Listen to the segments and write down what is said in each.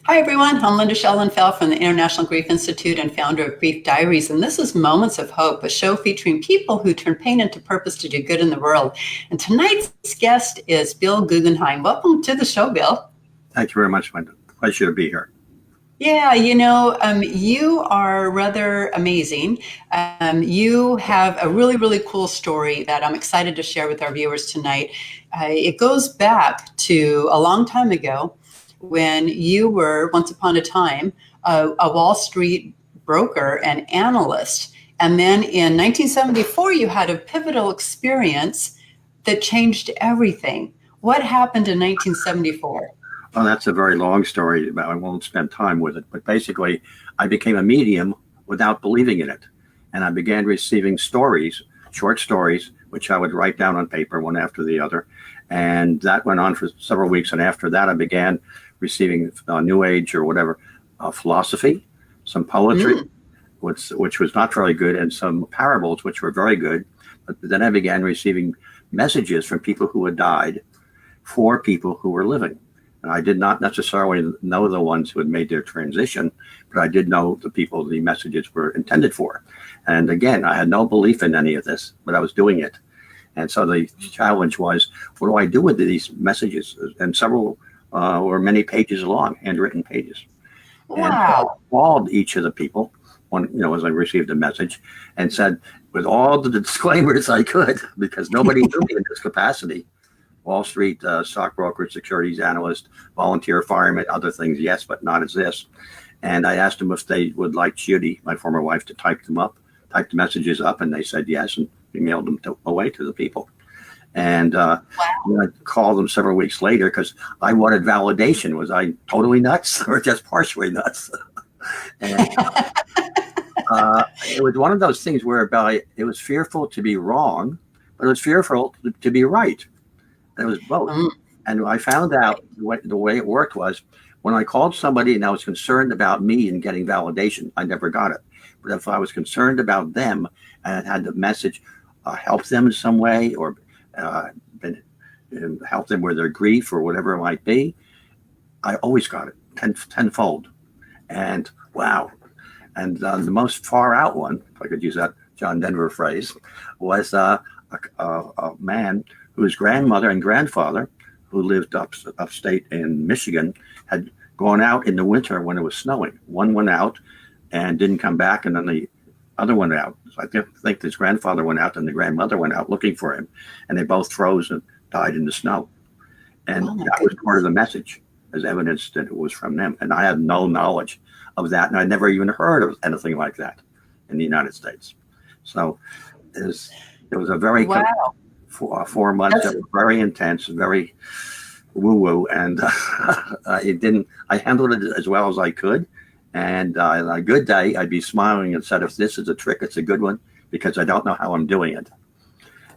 Hi, everyone. I'm Linda Schellenfeld from the International Grief Institute and founder of Grief Diaries. And this is Moments of Hope, a show featuring people who turn pain into purpose to do good in the world. And tonight's guest is Bill Guggenheim. Welcome to the show, Bill. Thank you very much, Linda. Pleasure to be here. Yeah, you are rather amazing. You have a really, really cool story that I'm excited to share with our viewers tonight. It goes back to a long time ago when you were, once upon a time, a Wall Street broker and analyst. And then in 1974, you had a pivotal experience that changed everything. What happened in 1974? Well, that's a very long story. I won't spend time with it. But basically, I became a medium without believing in it. And I began receiving stories, short stories, which I would write down on paper one after the other. And that went on for several weeks. And after that, I began receiving New Age or whatever, philosophy, some poetry, which was not very good, and some parables, which were very good. But then I began receiving messages from people who had died for people who were living. And I did not necessarily know the ones who had made their transition, but I did know the people the messages were intended for. And again, I had no belief in any of this, but I was doing it. And so the challenge was, what do I do with these messages? And several were many pages long, handwritten pages. Wow. And I called each of the people, as I received a message, and said, with all the disclaimers I could, because nobody knew me in this capacity, Wall Street stockbroker, securities analyst, volunteer fireman, other things, yes, but not as this. And I asked them if they would like Judy, my former wife, to type the messages up, and they said yes, and we mailed them away to the people. And I called them several weeks later because I wanted validation. Was I totally nuts or just partially nuts? And it was one of those things whereby it was fearful to be wrong, but it was fearful to be right. It was both. And I found out the way it worked was when I called somebody and I was concerned about me and getting validation, I never got it. But if I was concerned about them and had the message help them in some way or help them with their grief or whatever it might be, I always got it tenfold. And wow. And the most far out one, if I could use that John Denver phrase, was a man whose grandmother and grandfather, who lived upstate in Michigan, had gone out in the winter when it was snowing. One went out and didn't come back, and then the other went out. So I think his grandfather went out and the grandmother went out looking for him, and they both froze and died in the snow. And that was part of the message, as evidence that it was from them. And I had no knowledge of that, and I never even heard of anything like that in the United States. So it was a very 4 months that were very intense, very woo-woo, and I handled it as well as I could. And on a good day, I'd be smiling and said, if this is a trick, it's a good one, because I don't know how I'm doing it.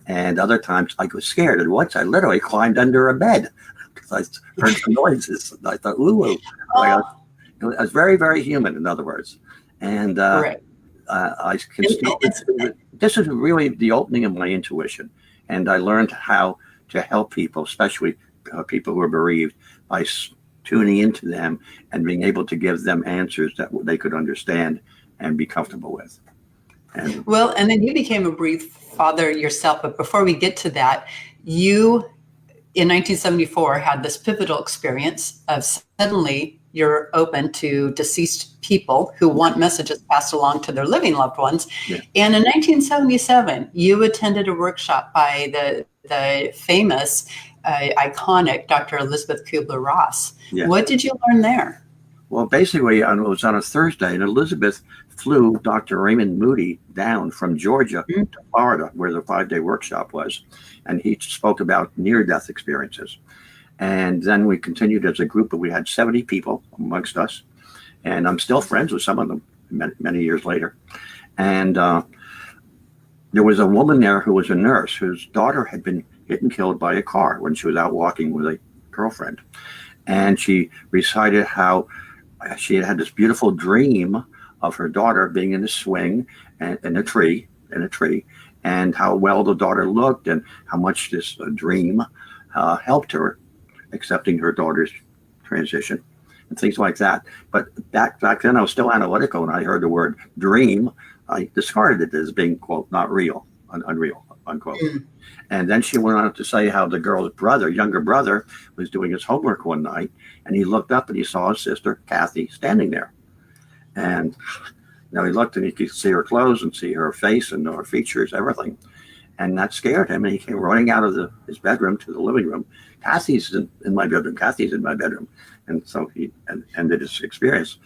And other times I was scared. And once I literally climbed under a bed because I heard some noises. And I thought, ooh. I was very, very human, in other words. And I can still, this is really the opening of my intuition. And I learned how to help people, especially people who are bereaved, by tuning into them and being able to give them answers that they could understand and be comfortable with. And then you became a bereaved father yourself. But before we get to that, you, in 1974, had this pivotal experience of suddenly you're open to deceased people who want messages passed along to their living loved ones. Yeah. And in 1977, you attended a workshop by the famous, iconic Dr. Elizabeth Kubler-Ross. Yeah. What did you learn there? Well, basically, it was on a Thursday, and Elizabeth flew Dr. Raymond Moody down from Georgia to Florida, where the 5-day workshop was, and he spoke about near-death experiences. And then we continued as a group, but we had 70 people amongst us, and I'm still friends with some of them many years later. And there was a woman there who was a nurse whose daughter had been hit and killed by a car when she was out walking with a girlfriend. And she recited how she had had this beautiful dream of her daughter being in a swing and in a tree, and how well the daughter looked and how much this dream helped her accepting her daughter's transition. and things like that. But back then I was still analytical, and I heard the word dream. I discarded it as being, quote, not real, unreal, unquote. And then she went on to say how the girl's brother, younger brother, was doing his homework one night, and he looked up and he saw his sister, Kathy, standing there. And he looked and he could see her clothes and see her face and her features, everything. And that scared him, and he came running out of his bedroom to the living room. Kathy's in my bedroom. Kathy's in my bedroom. And so he ended his experience.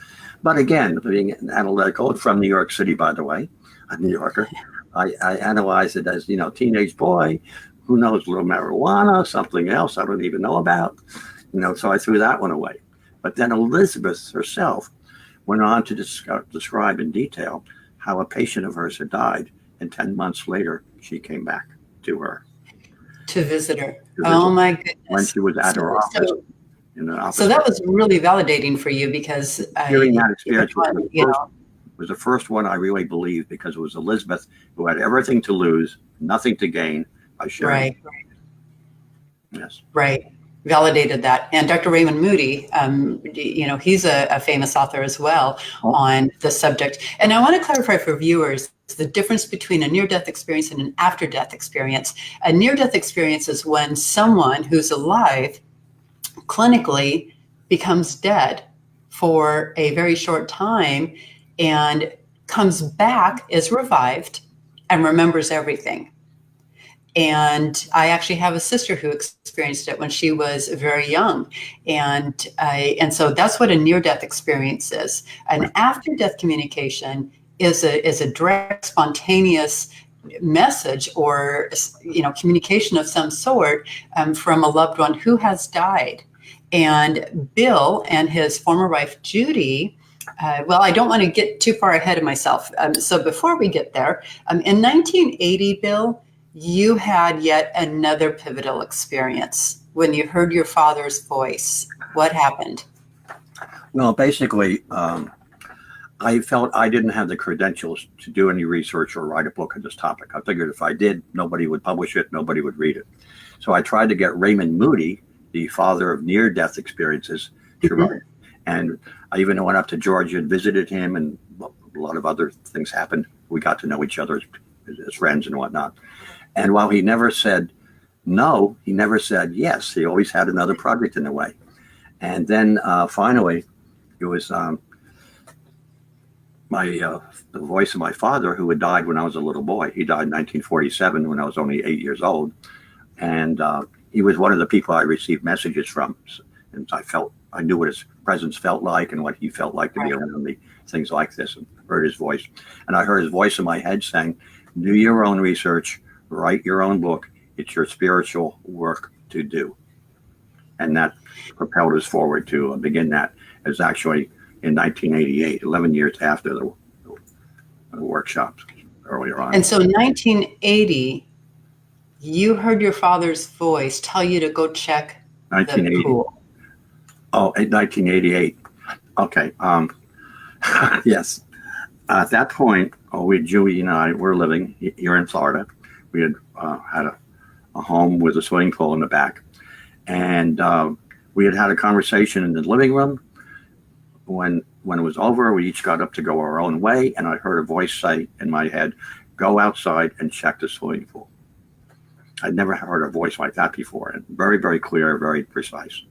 But again, being analytical, from New York City, by the way, a New Yorker, I analyze it as, teenage boy, who knows, a little marijuana, something else I don't even know about, so I threw that one away. But then Elizabeth herself went on to describe in detail how a patient of hers had died, and 10 months later, she came back to her. To visit her. Oh, my goodness. When she was at her office. So that was really validating for you, because hearing that experience was the first one I really believed, because it was Elizabeth who had everything to lose, nothing to gain by sharing. Right. Yes. Right. Validated that. And Dr. Raymond Moody, he's a famous author as well on the subject. And I want to clarify for viewers the difference between a near-death experience and an after-death experience. A near-death experience is when someone who's alive clinically becomes dead for a very short time and comes back, is revived, and remembers everything. And I actually have a sister who experienced it when she was very young. And so that's what a near-death experience is. An after-death communication is a direct, spontaneous message or communication of some sort from a loved one who has died. And Bill and his former wife, Judy, I don't want to get too far ahead of myself. So before we get there, in 1980, Bill, you had yet another pivotal experience when you heard your father's voice. What happened? Well, basically, I felt I didn't have the credentials to do any research or write a book on this topic. I figured if I did, nobody would publish it, nobody would read it. So I tried to get Raymond Moody, the father of near-death experiences, to write. And I even went up to Georgia and visited him, and a lot of other things happened. We got to know each other as friends and whatnot. And while he never said no, he never said yes. He always had another project in the way. And then finally, it was the voice of my father, who had died when I was a little boy. He died in 1947 when I was only 8 years old. And he was one of the people I received messages from. And I knew what his presence felt like and what he felt like to be around me, things like this, and heard his voice. And I heard his voice in my head saying, do your own research, write your own book. It's your spiritual work to do. And that propelled us forward to begin that. It was actually in 1988, 11 years after the workshops earlier on. And so in 1980, you heard your father's voice tell you to go check the pool. Oh, in 1988. Okay. Yes. At that point, Julie and I were living here in Florida. We had had a home with a swimming pool in the back. And we had a conversation in the living room. When it was over, we each got up to go our own way. And I heard a voice say in my head, go outside and check the swimming pool. I'd never heard a voice like that before. And very, very clear, very precise.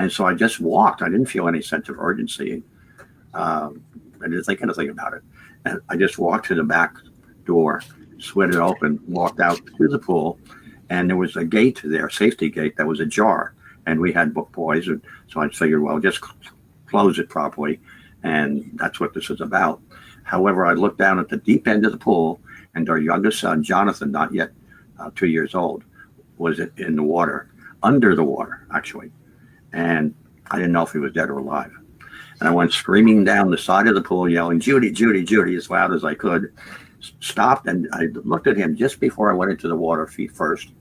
And so I just walked. I didn't feel any sense of urgency. I didn't think anything about it. And I just walked to the back door, slid it open, walked out to the pool, and there was a gate there, safety gate, that was ajar. And we had boys, and so I figured, well, just close it properly, and that's what this is about. However, I looked down at the deep end of the pool, and our youngest son, Jonathan, not yet 2 years old, was in the water, under the water, actually. And I didn't know if he was dead or alive. And I went screaming down the side of the pool, yelling, Judy, Judy, Judy, as loud as I could. Stopped, and I looked at him just before I went into the water feet first.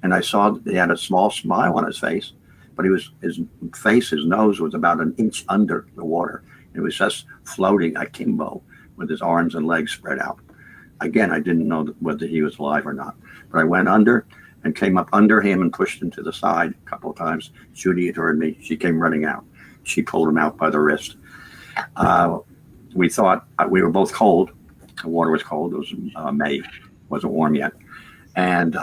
And I saw that he had a small smile on his face, but his nose was about an inch under the water. It was just floating akimbo with his arms and legs spread out. Again, I didn't know whether he was alive or not. But I went under and came up under him and pushed him to the side a couple of times. Judy had heard me. She came running out. she pulled him out by the wrist. We thought we were both cold. The water was cold. It was May, wasn't warm yet, and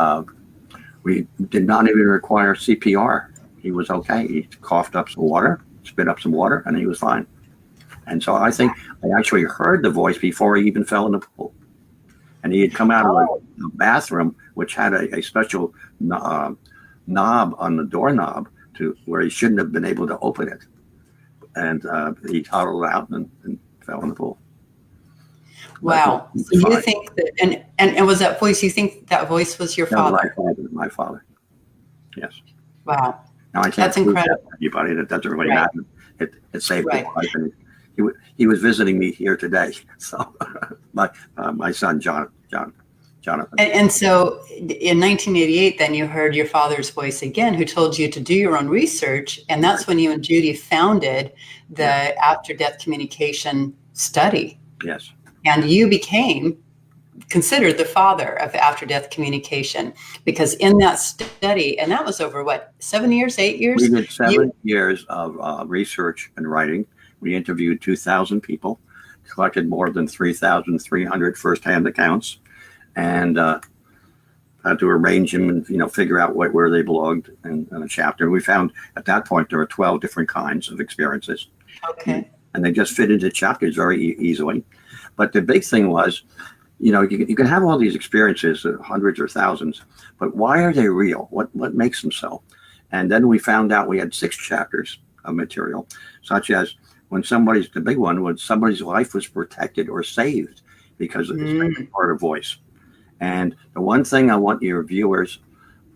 we did not even require CPR. He was okay. He coughed up some water, spit up some water, and he was fine. And so I think I actually heard the voice before he even fell in the pool. And he had come out of the bathroom, which had a special knob on the doorknob to where he shouldn't have been able to open it. And he toddled out and fell in the pool. Wow. So you think that, and was that voice, you think that voice was your father? My father. Yes. Wow. Now, I can't That's incredible. Anybody, that doesn't really matter. It saved his life. And he was visiting me here today. So my son, Jonathan. And so in 1988, then you heard your father's voice again, who told you to do your own research. And that's when you and Judy founded the after-death communication study. Yes. And you became considered the father of after-death communication, because in that study, and that was over what, 7 years, 8 years? We did 7 years of research and writing. We interviewed 2,000 people, collected more than 3,300 firsthand accounts, and had to arrange them and figure out where they belonged in a chapter. We found at that point there were 12 different kinds of experiences. Okay. And they just fit into chapters very easily. But the big thing was, you can have all these experiences, hundreds or thousands, but why are they real? What makes them so? And then we found out we had 6 chapters of material, such as the big one was somebody's life was protected or saved because of this part of voice. And the one thing I want your viewers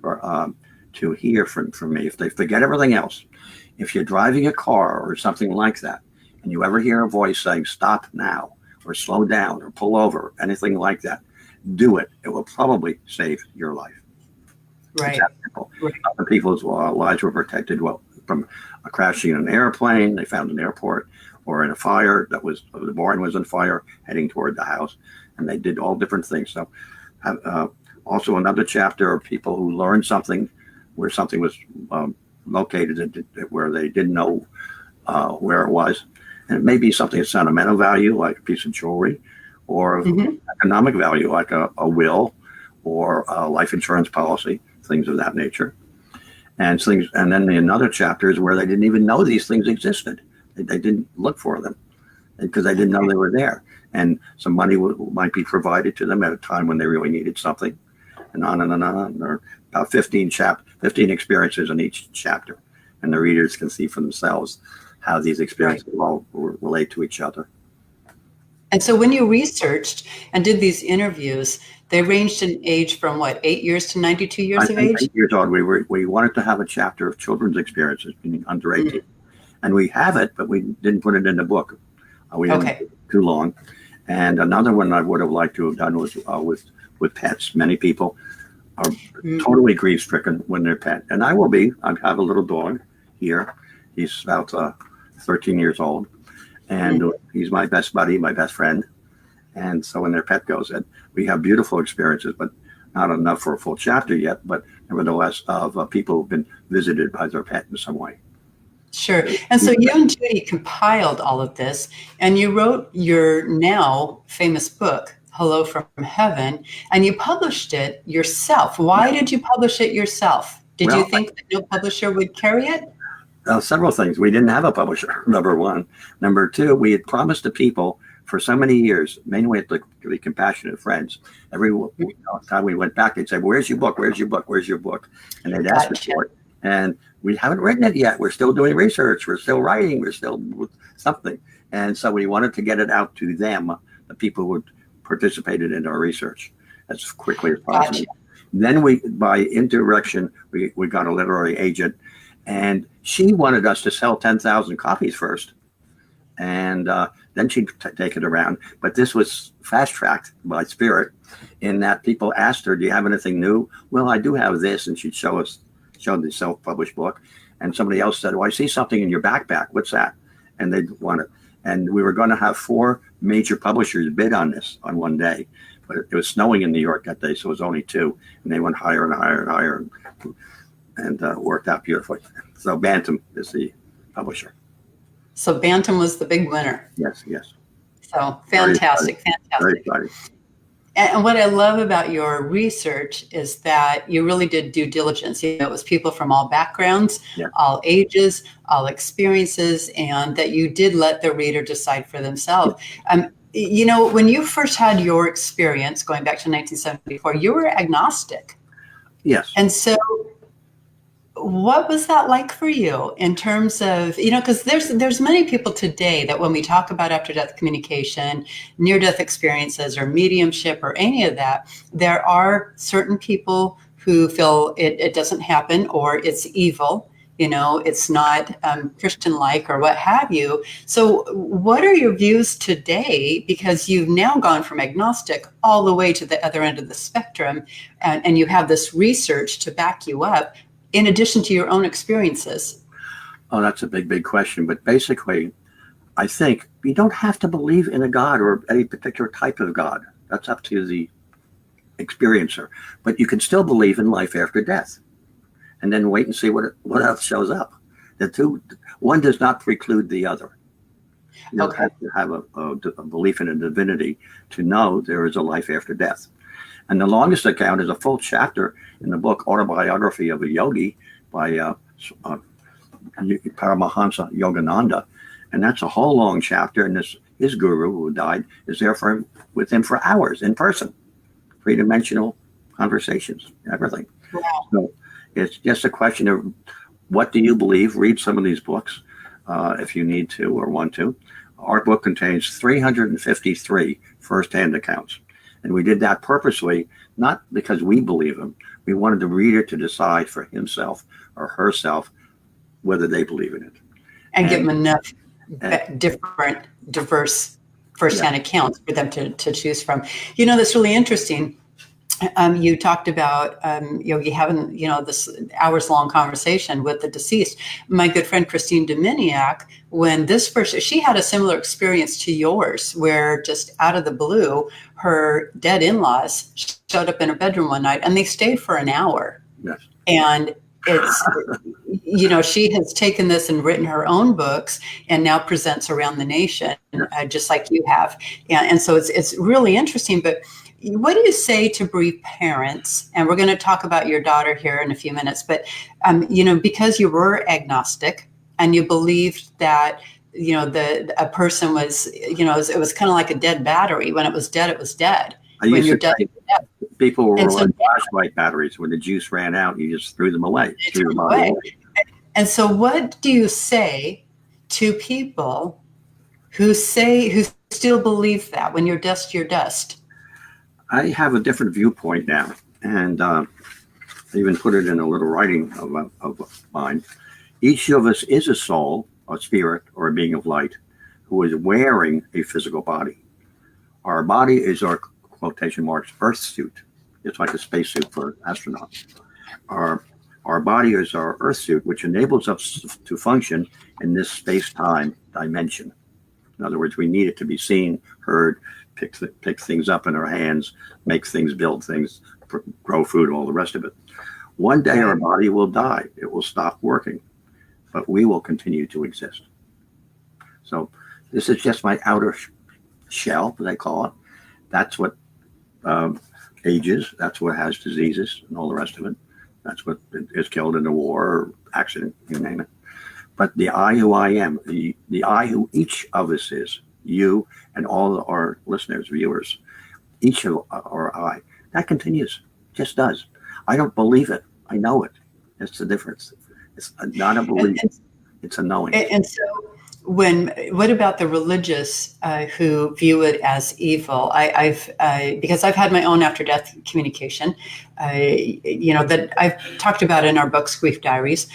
to hear from me, if they forget everything else, if you're driving a car or something like that, and you ever hear a voice saying, stop now, or slow down, or pull over, anything like that, do it. It will probably save your life. Right. Other people's lives were protected from a crashing in an airplane they found in an airport, or in a fire the barn was on fire heading toward the house, and they did all different things. So also another chapter of people who learned something where something was located where they didn't know where it was. And it may be something of sentimental value, like a piece of jewelry, or economic value, like a will or a life insurance policy, things of that nature. And then another chapter is where they didn't even know these things existed. They didn't look for them because they didn't know they were there. And some money might be provided to them at a time when they really needed something, and on and on and on. There are about 15 experiences in each chapter, and the readers can see for themselves how these experiences all relate to each other. And so when you researched and did these interviews, they ranged in age from 8 years to 92 years of age? 8 years old. We wanted to have a chapter of children's experiences, meaning under 18. And we have it, but we didn't put it in the book. We didn't too long. And another one I would have liked to have done was with pets. Many people are totally grief-stricken when they're pet. And I will be. I have a little dog here. He's about 13 years old, and he's my best buddy, my best friend. And so when their pet goes in, we have beautiful experiences, but not enough for a full chapter yet, but nevertheless of people who've been visited by their pet in some way. Sure. And so you and Judy compiled all of this, and you wrote your now famous book, Hello from Heaven, and you published it yourself. Why did you publish it yourself? Did you think that no publisher would carry it? Several things. We didn't have a publisher, number one. Number two, we had promised the people for so many years, mainly at the Compassionate Friends. Every time we went back, they'd say, where's your book? Where's your book? Where's your book? And they'd ask us for it. And we haven't written it yet. We're still doing research. We're still writing. We're still something. And so we wanted to get it out to them, the people who participated in our research, as quickly as possible. Gotcha. Then by indirection, we got a literary agent, and she wanted us to sell 10,000 copies first. And then she'd take it around. But this was fast-tracked by Spirit in that people asked her, do you have anything new? Well, I do have this. And she'd show the self-published book. And somebody else said, well, I see something in your backpack. What's that? And they'd want it. And we were going to have 4 major publishers bid on this on one day. But it was snowing in New York that day, so it was only 2. And they went higher and higher and higher and worked out beautifully. So Bantam is the publisher. So Bantam was the big winner. Yes, yes. So Very exciting. fantastic, Very fantastic. exciting. And what I love about your research is that you really did due diligence. You know, it was people from all backgrounds, Yeah. all ages, all experiences, and that you did let the reader decide for themselves. You know, when you first had your experience going back to 1974, you were agnostic. Yes. And so what was that like for you in terms of, you know, because there's many people today that when we talk about after death communication, near death experiences or mediumship or any of that, there are certain people who feel it doesn't happen or it's evil, you know, it's not Christian like or what have you. So what are your views today, because you've now gone from agnostic all the way to the other end of the spectrum, and you have this research to back you up in addition to your own experiences? Oh, that's a big, big question. But basically, I think you don't have to believe in a God or any particular type of God. That's up to the experiencer. But you can still believe in life after death, and then wait and see what else shows up. The two, one does not preclude the other. You don't Okay. have to have a belief in a divinity to know there is a life after death. And the longest account is a full chapter in the book Autobiography of a Yogi by Paramahansa Yogananda. And that's a whole long chapter. And his guru, who died, is there with him for hours in person, three-dimensional conversations, everything. Wow. So it's just a question of what do you believe? Read some of these books if you need to or want to. Our book contains 353 firsthand accounts. And we did that purposely, not because we believe them. We wanted the reader to decide for himself or herself whether they believe in it. And give them enough And different, diverse yeah, firsthand accounts for them to choose from. You know, that's really interesting. You talked about Yogi having, you know, this hours long conversation with the deceased. My good friend Christine Dominiak, when this person, she had a similar experience to yours, where just out of the blue, her dead in-laws showed up in her bedroom one night and they stayed for an hour. yes. And it's, you know, she has taken this and written her own books and now presents around the nation, Yes. just like you have. And so it's really interesting. But what do you say to bereaved parents? And we're going to talk about your daughter here in a few minutes. But, you know, because you were agnostic and you believed that, you know, a person was, you know, it was kind of like a dead battery. When it was dead, it was dead. I When used you're to dead, say you're dead. people were And so like flashlight batteries. When the juice ran out, you just threw them away, they threw threw the them body away. away. And so what do you say to people who still believe that when you're dust, you're dust? I have a different viewpoint now. And I even put it in a little writing of mine. Each of us is a soul, a spirit, or a being of light who is wearing a physical body. Our body is our, quotation marks, earth suit. It's like a spacesuit for astronauts. Our, our body is our earth suit, which enables us to function in this space-time dimension. In other words, we need it to be seen, heard, pick things up in our hands, make things, build things, grow food, all the rest of it. One day our body will die. It will stop working, but we will continue to exist. So this is just my outer shell, they call it. That's what ages. That's what has diseases and all the rest of it. That's what is killed in a war or accident, you name it. But the I who I am, the I who each of us is, you and all our listeners, viewers, each of our I, that continues, just does. I don't believe it. I know it. That's the difference. It's not a belief. It's a knowing. And so what about the religious who view it as evil? Because I've had my own after death communication, you know, that I've talked about in our books, Grief Diaries.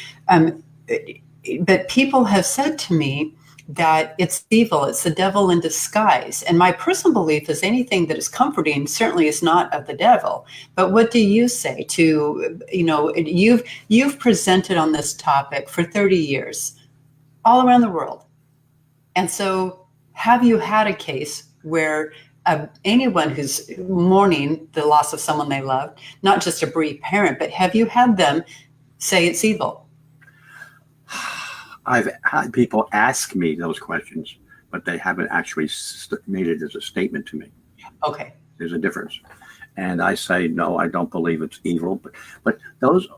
But people have said to me that it's evil, it's the devil in disguise. And my personal belief is anything that is comforting certainly is not of the devil. But what do you say to, you know, you've presented on this topic for 30 years all around the world. And so have you had a case where anyone who's mourning the loss of someone they loved, not just a bereaved parent, but have you had them say it's evil? I've had people ask me those questions, but they haven't actually made it as a statement to me. Okay. There's a difference. And I say, no, I don't believe it's evil. But those,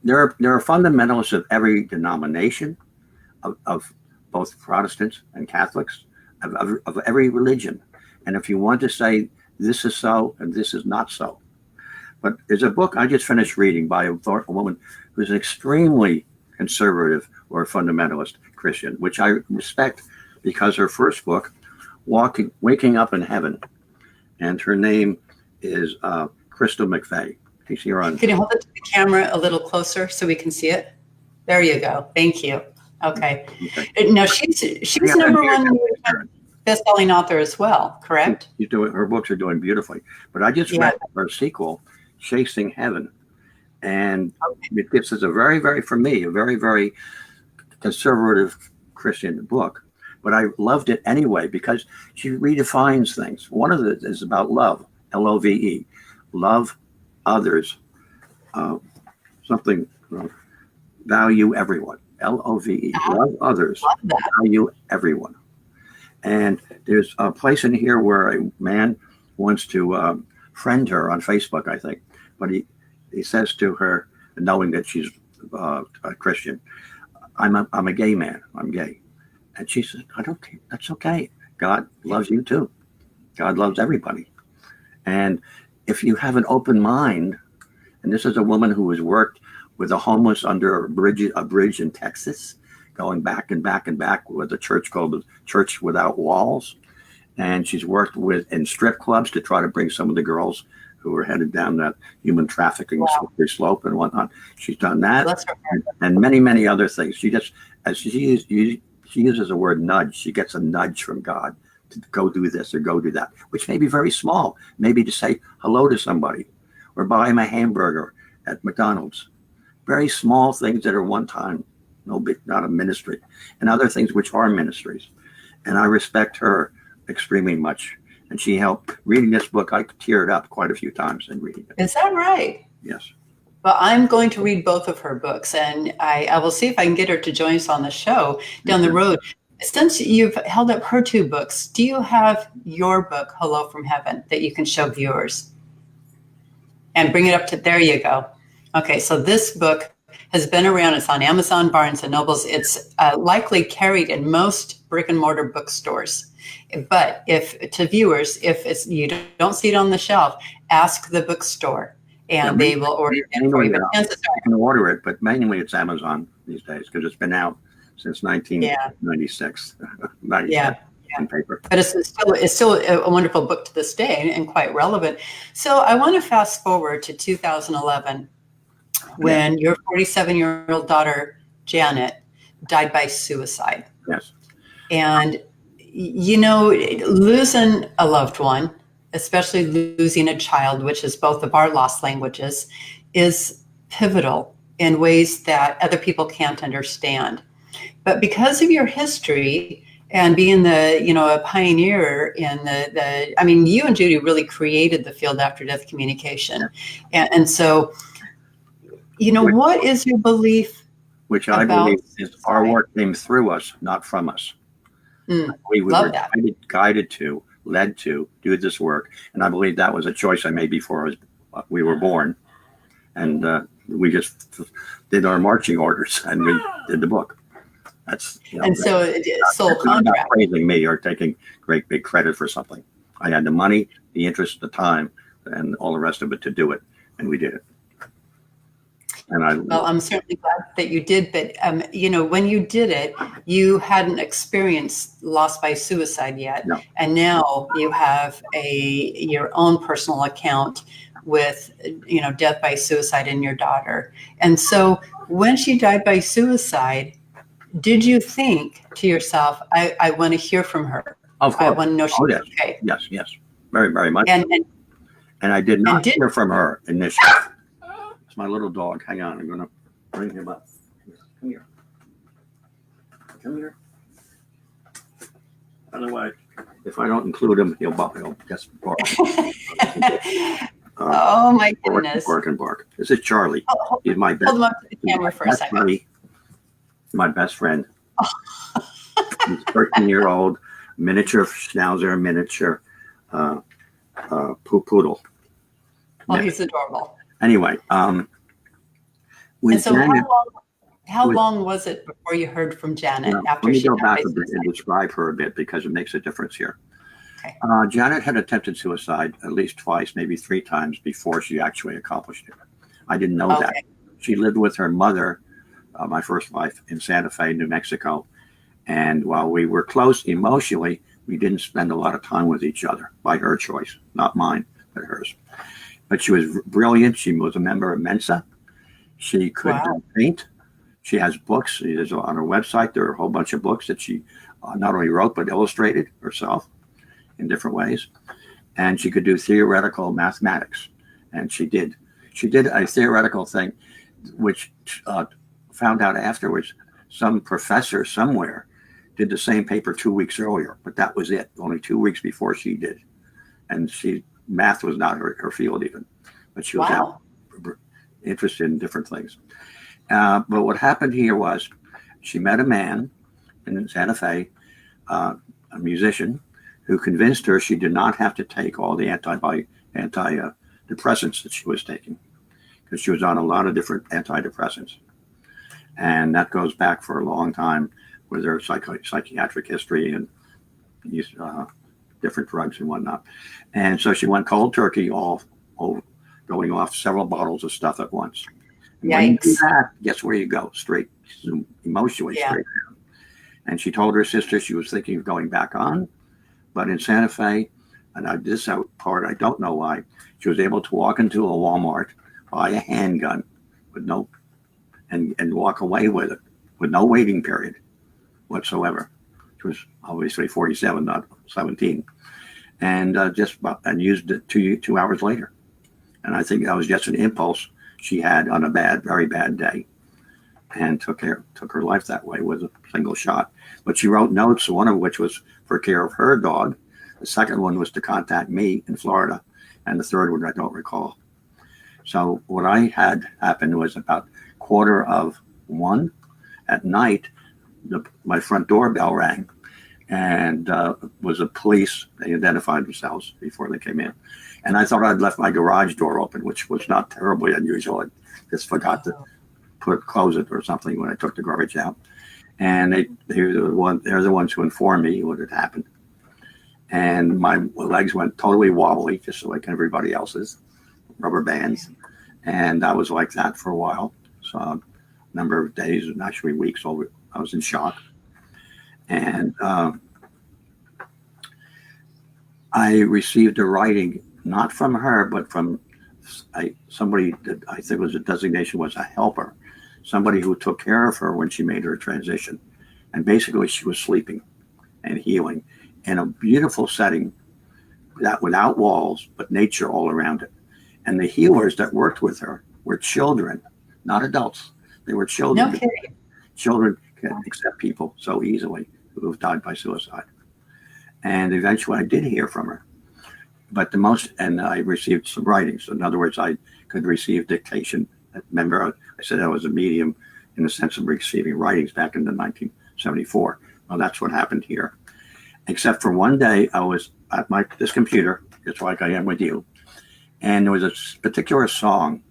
there are fundamentalists of every denomination, of both Protestants and Catholics, of every religion. And if you want to say this is so and this is not so. But there's a book I just finished reading by a woman who's an extremely conservative or fundamentalist Christian, which I respect, because her first book, Waking Up in Heaven, and her name is Crystal McVeigh. Can you see her on? Can you hold it to the camera a little closer so we can see it? There you go. Thank you. Okay. Now she's number one best-selling author as well, correct? Her books are doing beautifully. But I just read her sequel, Chasing Heaven, and this is a very, very, for me, a very, very conservative Christian book. But I loved it anyway because she redefines things. One of it is about love, Love, love others, value everyone, Love, love others, value everyone. And there's a place in here where a man wants to friend her on Facebook, I think, but he says to her, knowing that she's a Christian, I'm a gay man, I'm gay. And she said, I don't care. That's okay. God loves you too. God loves everybody. And if you have an open mind, and this is a woman who has worked with the homeless under a bridge in Texas, going back and back and back with a church called the Church Without Walls. And she's worked in strip clubs to try to bring some of the girls who were headed down that human trafficking slippery slope and whatnot. She's done that and many, many other things. She just, as she uses the word nudge. She gets a nudge from God to go do this or go do that, which may be very small. Maybe to say hello to somebody or buy him a hamburger at McDonald's. Very small things that are one time, not a ministry, and other things which are ministries. And I respect her extremely much. And she helped reading this book. I teared up quite a few times in reading it. Is that right? Yes. Well, I'm going to read both of her books, and I will see if I can get her to join us on the show down the road. Since you've held up her two books, do you have your book, Hello from Heaven, that you can show viewers? And bring it up to, there you go. Okay, so this book has been around. It's on Amazon, Barnes & Nobles. It's likely carried in most brick and mortar bookstores. But if to viewers, if you don't see it on the shelf, ask the bookstore. And they will order it for you. You can order it, but mainly it's Amazon these days because it's been out since 1996. In paper. But it's still a wonderful book to this day and quite relevant. So I want to fast forward to 2011 when your 47-year-old daughter, Janet, died by suicide. Yes. And, losing a loved one, especially losing a child, which is both of our lost languages, is pivotal in ways that other people can't understand. But because of your history and being a pioneer in you and Judy really created the field after death communication. And so, what is your belief? Which I believe is our work came through us, not from us. We were guided to, led to do this work. And I believe that was a choice I made before we were born. And we just did our marching orders and we did the book. That's, so it's sole contract. Not praising me or taking great big credit for something. I had the money, the interest, the time, and all the rest of it to do it. And we did it. And I'm certainly glad that you did. But, when you did it, you hadn't experienced loss by suicide yet. No. And now you have your own personal account with, death by suicide in your daughter. And so when she died by suicide, did you think to yourself, I want to hear from her? Of course. I want to know she's okay. Yes. Very, very much. And I did not hear from her initially. It's my little dog. Hang on. I'm going to bring him up. Come here. Otherwise, if I don't include him, he'll just bark. Oh, my goodness. Bark. This is Charlie. He's my best. Hold him up to the camera for a second. Buddy. my best friend. He's 13-year-old, miniature schnauzer, miniature uh, poodle. Oh, Yeah. he's adorable. Anyway, And with so Janet, how with, long was it before you heard from Janet well, let after me she go got back a basically bit and said, describe her a bit because it makes a difference here. okay, Janet had attempted suicide at least twice, maybe three times before she actually accomplished it. I didn't know that. okay, She lived with her mother, my first wife, in Santa Fe, New Mexico. And while we were close emotionally, we didn't spend a lot of time with each other by her choice, not mine, but hers. But she was brilliant. She was a member of Mensa. She could wow, paint. She has books. There's on her website. There are a whole bunch of books that she not only wrote but illustrated herself in different ways. And she could do theoretical mathematics, and she did. She did a theoretical thing, which found out afterwards. Some professor somewhere did the same paper 2 weeks earlier, but that was it. Only 2 weeks before she did, and math was not her field even, but she was out wow, interested in different things. But what happened here was she met a man in Santa Fe, a musician, who convinced her she did not have to take all the antidepressants that she was taking because she was on a lot of different antidepressants. And that goes back for a long time with her psychiatric history and use different drugs and whatnot. And so she went cold turkey, all going off several bottles of stuff at once. And when you do yikes, that, guess where you go? Straight, emotionally yeah, straight down. And she told her sister she was thinking of going back on, but in Santa Fe, and this part I don't know why, she was able to walk into a Walmart, buy a handgun with no, and walk away with it with no waiting period whatsoever. She was obviously 47, not 17, and and used it 2 hours later. And I think that was just an impulse she had on a very bad day, and took her life that way with a single shot. But she wrote notes, one of which was for care of her dog. The second one was to contact me in Florida, and the third one I don't recall. So what I had happen was about 1:15 at night. My front doorbell rang, and was a police. They identified themselves before they came in, and I thought I'd left my garage door open, which was not terribly unusual. I just forgot to oh, close it or something when I took the garbage out. And they're the ones who informed me what had happened. And my legs went totally wobbly, just like everybody else's, rubber bands. And I was like that for a while. So a number of days and actually weeks over, I was in shock. And I received a writing, not from her, but from somebody that I think was a designation was a helper, somebody who took care of her when she made her transition. And basically, she was sleeping and healing in a beautiful setting that without walls, but nature all around it. And the healers that worked with her were children, not adults. They were no children. kidding, Children can accept people so easily who have died by suicide. And eventually, I did hear from her. But and I received some writings. In other words, I could receive dictation. Remember, I said I was a medium in the sense of receiving writings back in the 1974. Well, that's what happened here. Except for one day, I was at this computer, just like I am with you, and there was a particular song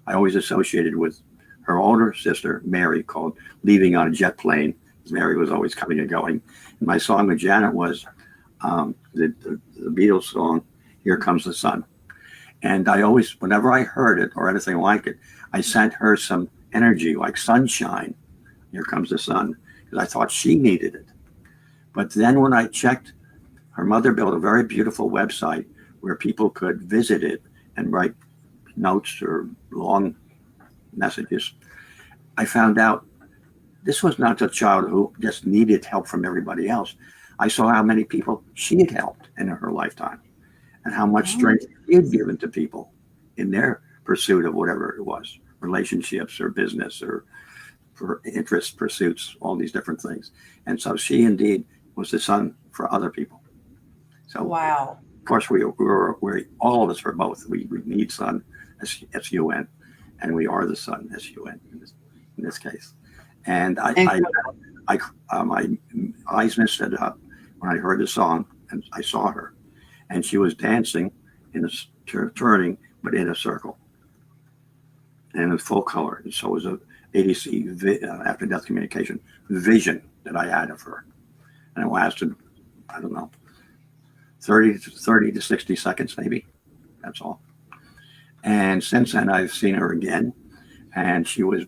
I always associated with her older sister, Mary, called "Leaving on a Jet Plane." Mary was always coming and going. And my song with Janet was the Beatles song, "Here Comes the Sun." And I always, whenever I heard it or anything like it, I sent her some energy like sunshine. Here comes the sun, because I thought she needed it. But then when I checked, her mother built a very beautiful website where people could visit it and write notes or long messages. I found out this was not a child who just needed help from everybody else. I saw how many people she had helped in her lifetime and how much oh, strength she had given to people in their pursuit of whatever it was, relationships or business or for interest pursuits, all these different things. And so she indeed was the sun for other people. So wow, of course we all of us are both. We need sun, S-U-N, and we are the sun, S-U-N in this case. And Incredible. my eyes misted up when I heard the song, and I saw her, and she was dancing in a turning, but in a circle, and in full color. And so it was a ADC after death communication vision that I had of her, and it lasted, I don't know, 30 to 60 seconds maybe. That's all. And since then, I've seen her again, and she was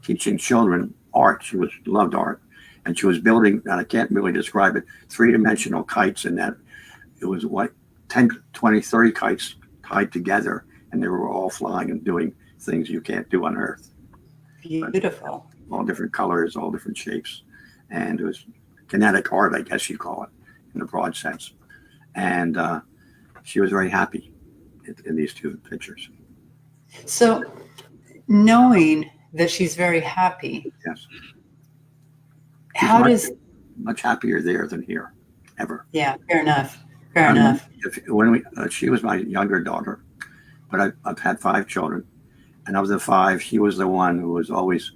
teaching children art. She loved art, and she was building, and I can't really describe it, three-dimensional kites, and that it was like 10, 20, 30 kites tied together, and they were all flying and doing things you can't do on Earth. Beautiful. But all different colors, all different shapes, and it was kinetic art, I guess you call it, in the broad sense. And she was very happy in these two pictures. So knowing that she's very happy, Yes. how does, much happier there than here, ever. yeah, fair enough. Fair enough. She was my younger daughter, but I've had 5 children, and of the 5, she was the one who was always.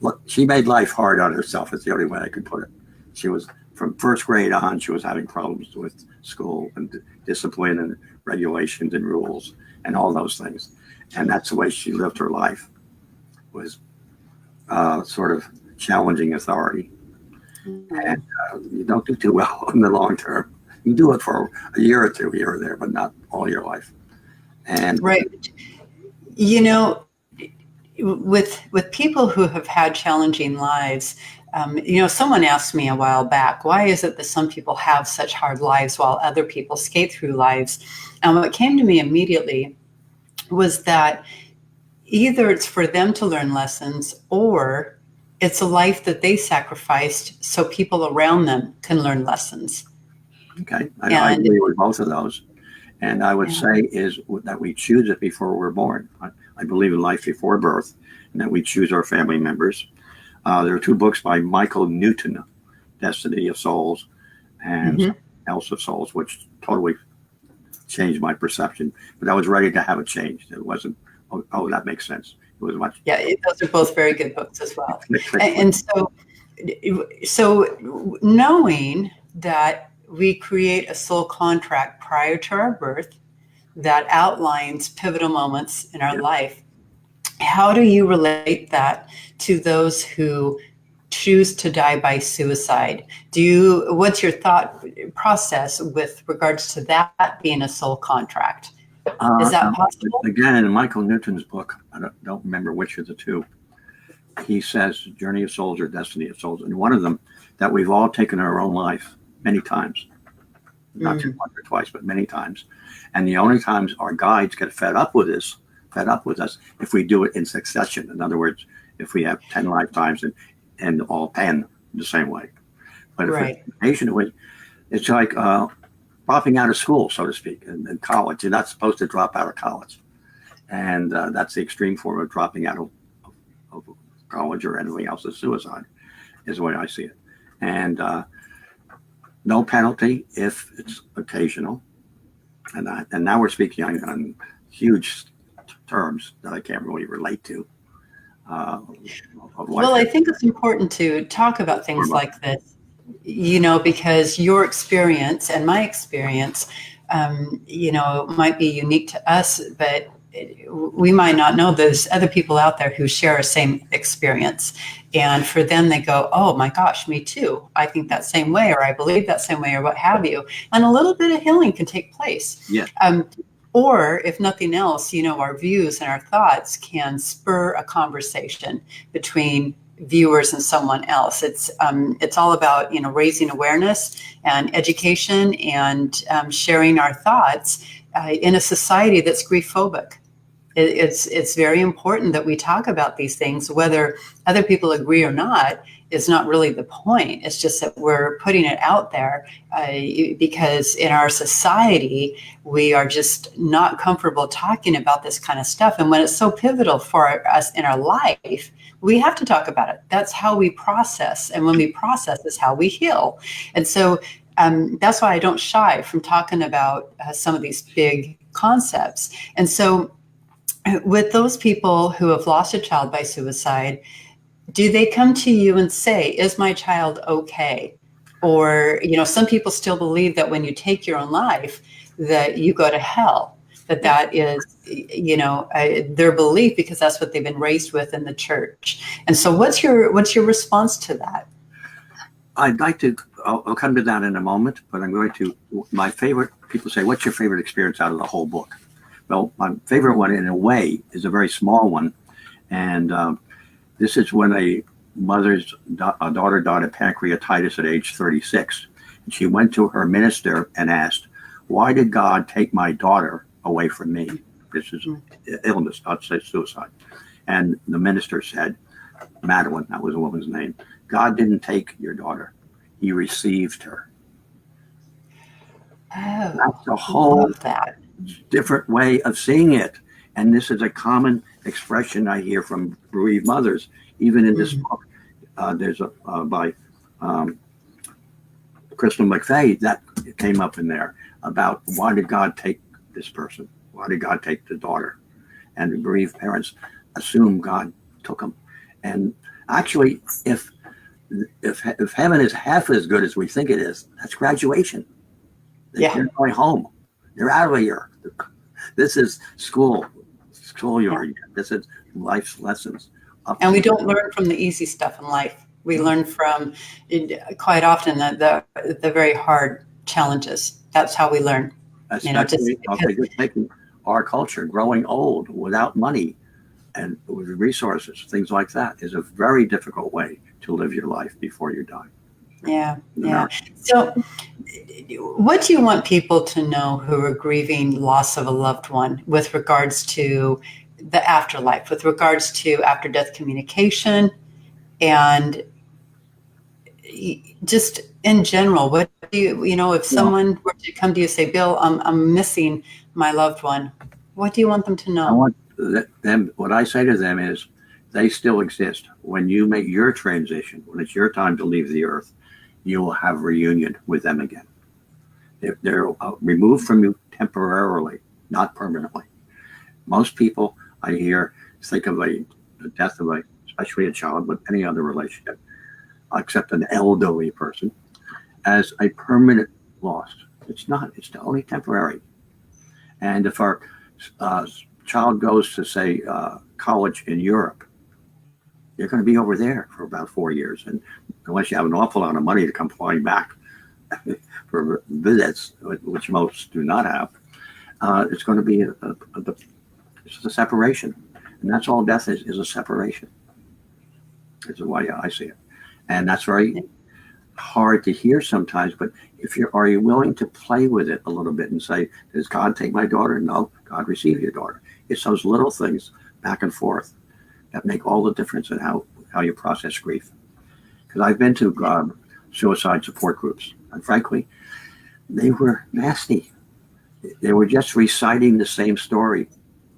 Look, she made life hard on herself. It's the only way I could put it. She was from first grade on. She was having problems with school and discipline and regulations and rules and all those things, and that's the way she lived her life. Was sort of challenging authority, and you don't do too well in the long term. You do it for a year or two here or there, but not all your life. And right, you know, with people who have had challenging lives, someone asked me a while back, why is it that some people have such hard lives while other people skate through lives? And what came to me immediately was that either it's for them to learn lessons, or it's a life that they sacrificed so people around them can learn lessons. Okay, I agree with both of those. And I would say is that we choose it before we're born. I believe in life before birth, and that we choose our family members. There are 2 books by Michael Newton, Destiny of Souls and Else of Souls, which totally changed my perception. But I was ready to have it changed. It wasn't, oh, that makes sense. It was much. Yeah, those are both very good books as well. And so knowing that we create a soul contract prior to our birth that outlines pivotal moments in our life, how do you relate that to those who choose to die by suicide? What's your thought process with regards to that being a soul contract? Is that possible? Again, in Michael Newton's book, I don't remember which of the 2, he says Journey of Souls or Destiny of Souls, and one of them that we've all taken our own life many times, not once or twice, but many times. And the only times our guides get fed up with us, if we do it in succession. In other words, if we have 10 lifetimes and all 10 the same way. But if it's like dropping out of school, so to speak, in college. You're not supposed to drop out of college. And that's the extreme form of dropping out of college or anything else. Is suicide, is the way I see it. And no penalty if it's occasional. And now we're speaking on huge terms that I can't really relate to. Well, I think it's important to talk about things like this, because your experience and my experience, might be unique to us, but we might not know there's other people out there who share a same experience. And for them, they go, oh my gosh, me too. I think that same way, or I believe that same way, or what have you. And a little bit of healing can take place. Yeah. Or if nothing else, our views and our thoughts can spur a conversation between viewers and someone else. It's all about, raising awareness and education and sharing our thoughts in a society that's grief phobic. It's very important that we talk about these things. Whether other people agree or not is not really the point. It's just that we're putting it out there because in our society, we are just not comfortable talking about this kind of stuff. And when it's so pivotal for us in our life, we have to talk about it. That's how we process. And when we process is how we heal. And so that's why I don't shy from talking about some of these big concepts. And so with those people who have lost a child by suicide, do they come to you and say, is my child okay? Or, some people still believe that when you take your own life, that you go to hell, Yeah. that is, their belief, because that's what they've been raised with in the church. And so what's your response to that? I'd like to, I'll come to that in a moment, but I'm going to, my favorite, people say, what's your favorite experience out of the whole book? Well, my favorite one in a way is a very small one. And this is when a daughter died of pancreatitis at age 36. And she went to her minister and asked, why did God take my daughter away from me? This is illness, not suicide. And the minister said, Madeline, that was a woman's name, God didn't take your daughter. He received her. Oh, That's a whole that. different way of seeing it. And this is a common expression I hear from bereaved mothers. Even in this book, there's a by Crystal McVeigh that came up in there about why did God take this person? Why did God take the daughter? And the bereaved parents assume God took them. And actually, if heaven is half as good as we think it is, that's graduation. They're going home. They're out of here. This is schoolyard. Yeah. This is life's lessons. And we don't learn from the easy stuff in life. We learn from, quite often, the very hard challenges. That's how we learn. Especially, just taking our culture, growing old without money and with resources, things like that, is a very difficult way to live your life before you die. Yeah. So what do you want people to know who are grieving loss of a loved one with regards to the afterlife, with regards to after-death communication, and just in general? What do you, if someone were to come to you and say, Bill, I'm missing my loved one, what do you want them to know? I want them, what I say to them is, they still exist. When you make your transition, when it's your time to leave the earth, you will have reunion with them again. They're removed from you temporarily, not permanently. Most people I hear think of the death of especially a child, but any other relationship, except an elderly person, as a permanent loss. It's not. It's only temporary. And if our child goes to, say, college in Europe, you're going to be over there for about 4 years. And unless you have an awful lot of money to come flying back for visits, which most do not have, it's going to be it's a separation. And that's all death is a separation. Is the way I see it. And that's very hard to hear sometimes, but are you willing to play with it a little bit and say, does God take my daughter? No, God receive your daughter. It's those little things back and forth that make all the difference in how you process grief. Because I've been to suicide support groups, and frankly, they were nasty. They were just reciting the same story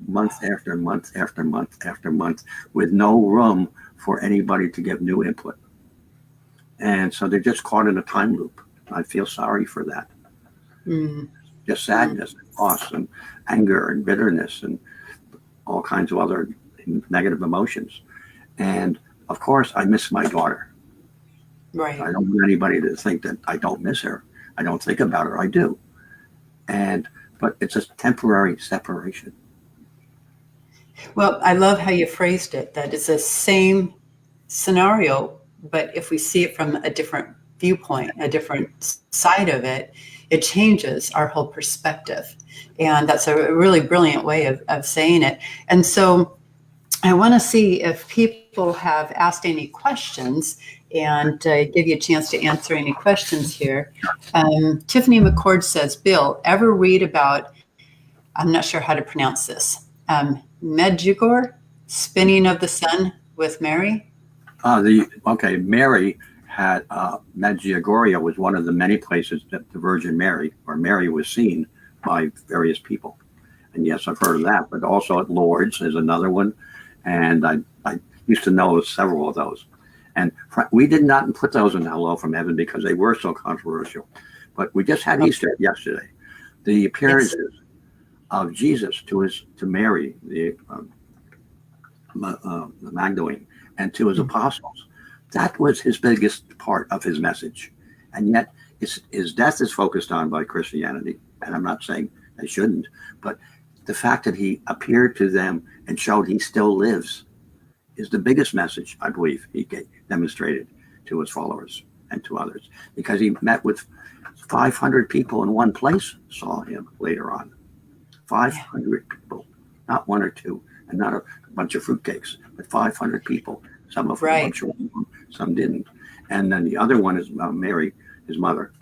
month after month after month after month, with no room for anybody to give new input. And so they're just caught in a time loop. I feel sorry for that. Just sadness, and loss, and anger, and bitterness, and all kinds of other negative emotions. And of course, I miss my daughter. Right. I don't want anybody to think that I don't miss her. I don't think about her. I do. But it's a temporary separation. Well, I love how you phrased it, that it's the same scenario, but if we see it from a different viewpoint, a different side of it, it changes our whole perspective. And that's a really brilliant way of saying it. And so I want to see if people have asked any questions, and give you a chance to answer any questions here. Tiffany McCord says, Bill, ever read about, I'm not sure how to pronounce this, Medjugorje, spinning of the sun with Mary? Mary had, Medjugorje was one of the many places that the Virgin Mary, or Mary, was seen by various people. And yes, I've heard of that, but also at Lourdes is another one. And I used to know several of those. And we did not put those in Hello from Heaven because they were so controversial. But we just had Easter yesterday. The appearances of Jesus to Mary, the Magdalene, and to his apostles. That was his biggest part of his message. And yet his death is focused on by Christianity. And I'm not saying they shouldn't, but the fact that he appeared to them and showed he still lives is the biggest message, I believe, he demonstrated to his followers and to others, because he met with 500 people in one place, saw him later on. 500 people, not one or two, and not a bunch of fruitcakes, but 500 people. Some of them, I'm sure, some didn't. And then the other one is Mary, his mother,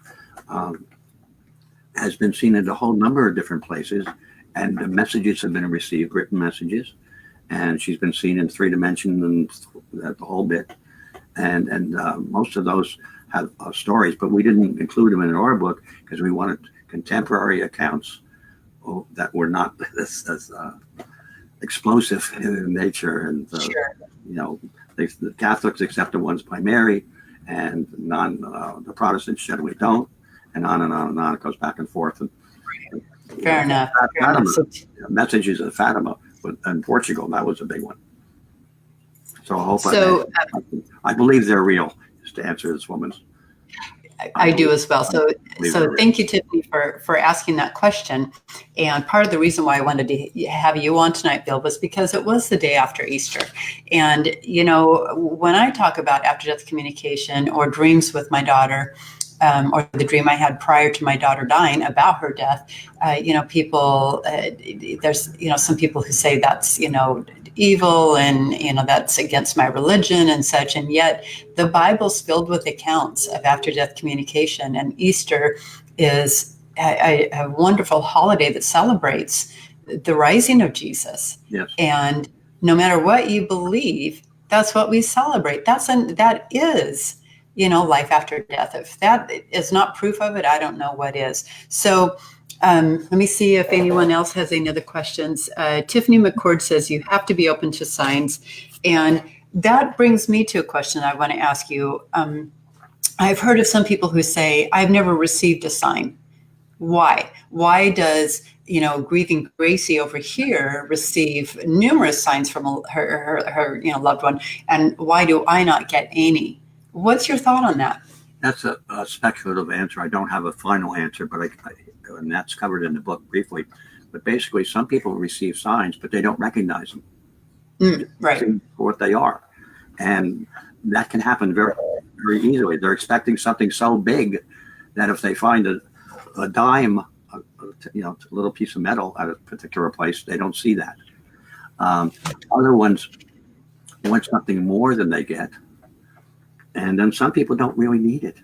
has been seen in a whole number of different places, and the messages have been received, written messages, and she's been seen in 3 dimensions and the whole bit. And most of those have stories, but we didn't include them in our book because we wanted contemporary accounts that were not as explosive in nature. And you know, the Catholics accept the ones by Mary, and the Protestants generally don't, and on and on and on. It goes back and forth. And fair enough. Messages of Fatima, but in Portugal, that was a big one. So I hope I believe they're real, just to answer this woman's. I do as well. So thank you, Tiffany, for asking that question. And part of the reason why I wanted to have you on tonight, Bill, was because it was the day after Easter. And, you know, when I talk about after-death communication or dreams with my daughter, or the dream I had prior to my daughter dying about her death, you know, people, there's, you know, some people who say that's, you know, evil and, you know, that's against my religion and such. And yet the Bible's filled with accounts of after-death communication. And Easter is a wonderful holiday that celebrates the rising of Jesus. Yes. And no matter what you believe, that's what we celebrate. That is, you know, life after death. If that is not proof of it, I don't know what is. So let me see if anyone else has any other questions. Tiffany McCord says you have to be open to signs. And that brings me to a question I want to ask you. I've heard of some people who say, I've never received a sign. Why? Why does, you know, grieving Gracie over here receive numerous signs from her you know, loved one? And why do I not get any? What's your thought on that? That's a speculative answer. I don't have a final answer, but and that's covered in the book briefly. But basically, some people receive signs, but they don't recognize them right. for what they are. And that can happen very, very easily. They're expecting something so big that if they find a dime, you know, a little piece of metal at a particular place, they don't see that. Other ones want something more than they get. And then some people don't really need it.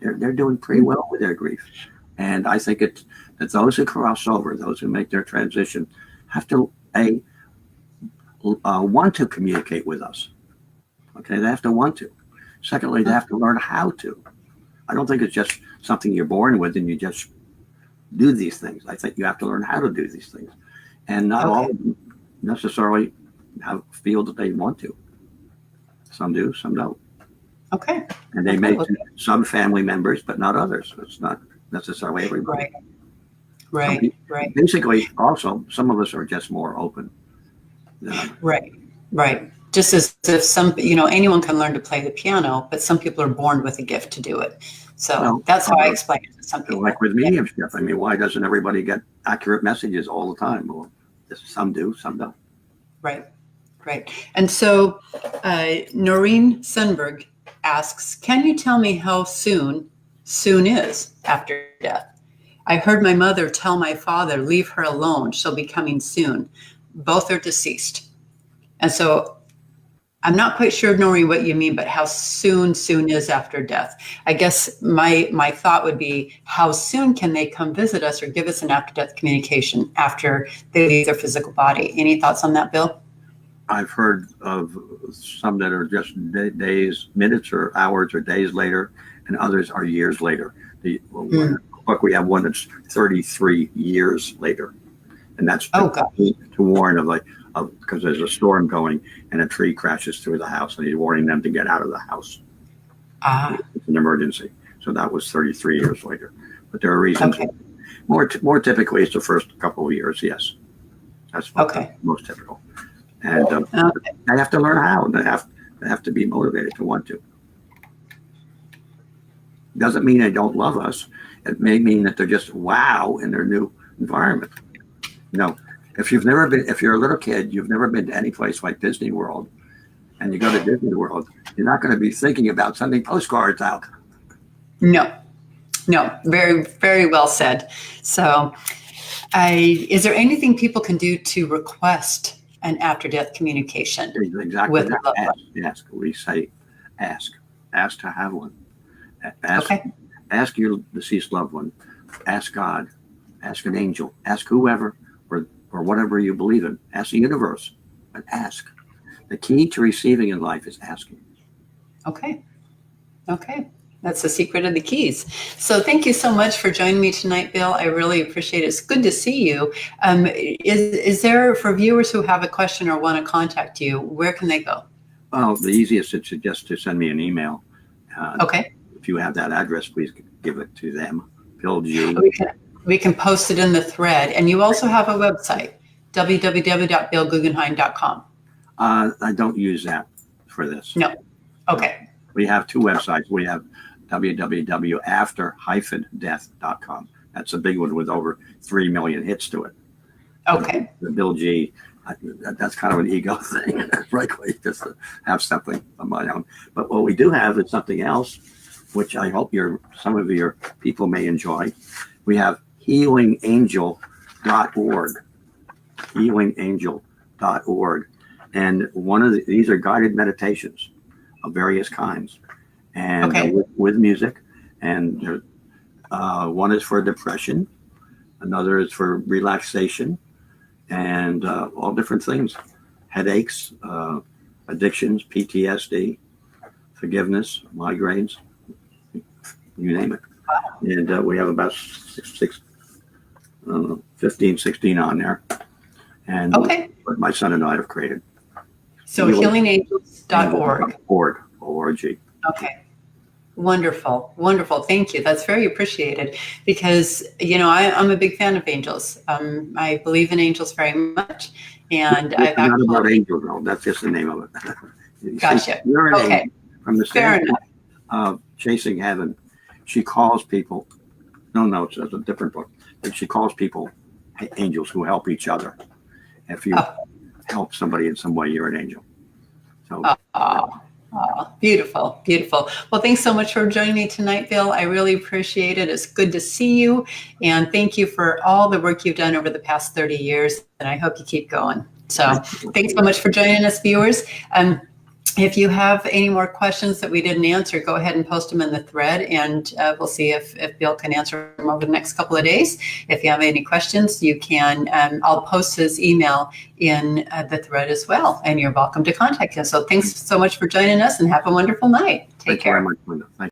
They're doing pretty well with their grief. And I think it's that those who cross over, those who make their transition, have to want to communicate with us. Okay, they have to want to. Secondly, they have to learn how to. I don't think it's just something you're born with and you just do these things. I think you have to learn how to do these things. And not all of them necessarily feel that they want to. Some do, some don't. Okay. And they may some family members, but not others. It's not necessarily everybody. Right. Basically, also, some of us are just more open. Right. Just as if some, you know, anyone can learn to play the piano, but some people are born with a gift to do it. So that's how I explain it to some people. Like with mediumship, I mean, why doesn't everybody get accurate messages all the time? Well, some do, some don't. Right. And so Noreen Sundberg asks, can you tell me how soon is after death? I heard my mother tell my father, leave her alone. She'll be coming soon. Both are deceased. And so I'm not quite sure, Noreen, what you mean, but how soon is after death? I guess my thought would be, how soon can they come visit us or give us an after-death communication after they leave their physical body? Any thoughts on that, Bill? I've heard of some that are just days, minutes or hours or days later, and others are years later. Look, we have one that's 33 years later. And that's to warn because there's a storm going and a tree crashes through the house and he's warning them to get out of the house. It's an emergency. So that was 33 years later. But there are reasons. More typically, it's the first couple of years. Yes, that's most typical. And they have to learn how. They have to be motivated to want to. Doesn't mean they don't love us. It may mean that they're just wow in their new environment. If you're a little kid, you've never been to any place like Disney World, and you go to Disney World, you're not going to be thinking about sending postcards out. No, very, very well said. So is there anything people can do to request an after-death communication? Exactly. With their loved one? Ask. We say ask to have one. Ask your deceased loved one. Ask God. Ask an angel. Ask whoever or whatever you believe in. Ask the universe, but ask. The key to receiving in life is asking. Okay. That's the secret of the keys. So thank you so much for joining me tonight, Bill. I really appreciate it. It's good to see you. Is there, for viewers who have a question or want to contact you, where can they go? Well, the easiest is just to send me an email. Okay. If you have that address, please give it to them. Bill G. We can post it in the thread. And you also have a website, www.billguggenheim.com. I don't use that for this. No. Okay. We have two websites. We have www.after-death.com. That's a big one with over 3 million hits to it. Okay. The Bill G. That's kind of an ego thing, frankly, just to have something of my own. But what we do have is something else, which I hope some of your people may enjoy. We have healingangel.org. Healingangel.org. And these are guided meditations of various kinds, and with music. And one is for depression, another is for relaxation, and all different things: headaches, addictions, PTSD, forgiveness, migraines, you name it. And we have about 15, 16 on there. And what my son and I have created. So healingangels.org. O-R-G. Okay. Wonderful. Thank you. That's very appreciated, because, I'm a big fan of angels. I believe in angels very much. And I've not about angels, though. That's just the name of it. Gotcha. You're an angel. From the standpoint of Chasing Heaven, she calls people, no, it's a different book, but she calls people angels who help each other. If you help somebody in some way, you're an angel. So, beautiful. Well, thanks so much for joining me tonight, Bill. I really appreciate it. It's good to see you. And thank you for all the work you've done over the past 30 years. And I hope you keep going. So thanks so much for joining us, viewers. If you have any more questions that we didn't answer, go ahead and post them in the thread, and we'll see if Bill can answer them over the next couple of days. If you have any questions, you can, I'll post his email in the thread as well, and you're welcome to contact him. So thanks so much for joining us, and have a wonderful night. Take care. Thank you very much, Linda. Thank you.